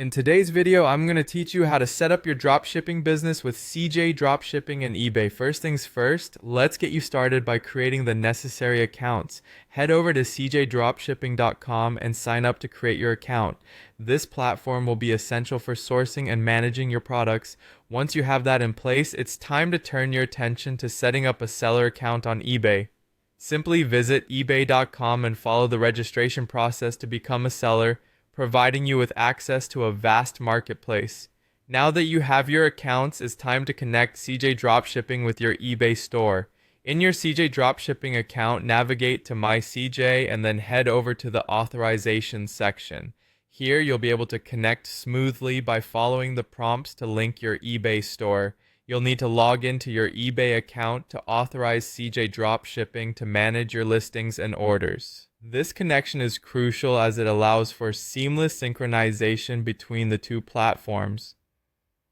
In today's video, I'm going to teach you how to set up your dropshipping business with CJ Dropshipping and eBay. First things first, let's get you started by creating the necessary accounts. Head over to cjdropshipping.com and sign up to create your account. This platform will be essential for sourcing and managing your products. Once you have that in place, it's time to turn your attention to setting up a seller account on eBay. Simply visit ebay.com and follow the registration process to become a seller, providing you with access to a vast marketplace. Now that you have your accounts, it's time to connect CJ Dropshipping with your eBay store. In your CJ Dropshipping account, navigate to My CJ and then head over to the Authorization section. Here, you'll be able to connect smoothly by following the prompts to link your eBay store. You'll need to log into your eBay account to authorize CJ Dropshipping to manage your listings and orders. This connection is crucial as it allows for seamless synchronization between the two platforms.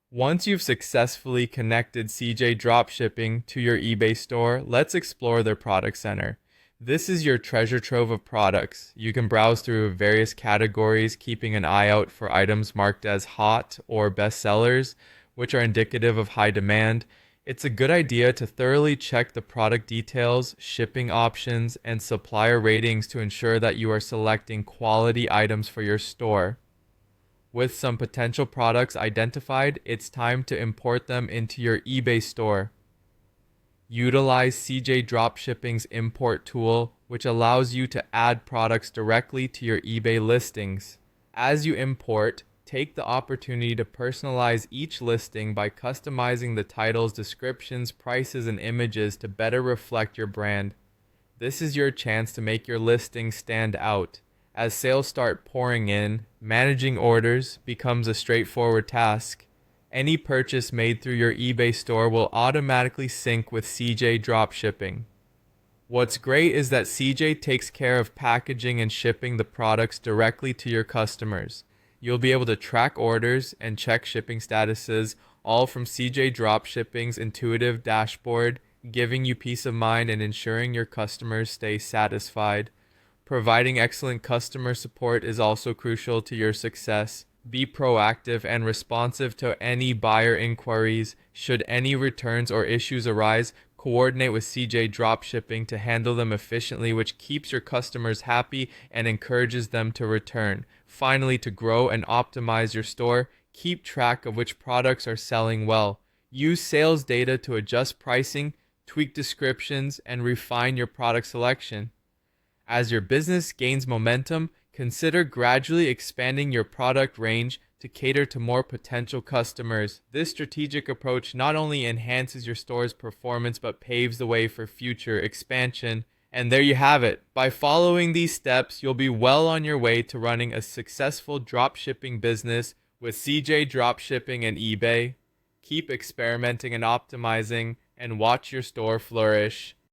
Once you've successfully connected CJ Dropshipping to your eBay store, let's explore their product center. This is your treasure trove of products. You can browse through various categories, keeping an eye out for items marked as hot or best sellers, which are indicative of high demand. It's a good idea to thoroughly check the product details, shipping options, and supplier ratings to ensure that you are selecting quality items for your store. With some potential products identified, it's time to import them into your eBay store. Utilize CJ Dropshipping's import tool, which allows you to add products directly to your eBay listings. As you import, take the opportunity to personalize each listing by customizing the titles, descriptions, prices, and images to better reflect your brand. This is your chance to make your listing stand out. As sales start pouring in, managing orders becomes a straightforward task. Any purchase made through your eBay store will automatically sync with CJ Dropshipping. What's great is that CJ takes care of packaging and shipping the products directly to your customers. You'll be able to track orders and check shipping statuses, all from CJ Dropshipping's intuitive dashboard, giving you peace of mind and ensuring your customers stay satisfied. Providing excellent customer support is also crucial to your success. Be proactive and responsive to any buyer inquiries. Should any returns or issues arise, coordinate with CJ Dropshipping to handle them efficiently, which keeps your customers happy and encourages them to return. Finally, to grow and optimize your store, keep track of which products are selling well. Use sales data to adjust pricing, tweak descriptions, and refine your product selection. As your business gains momentum, consider gradually expanding your product range to cater to more potential customers. This strategic approach not only enhances your store's performance but paves the way for future expansion. And there you have it. By following these steps, you'll be well on your way to running a successful dropshipping business with CJ Dropshipping and eBay. Keep experimenting and optimizing, and watch your store flourish.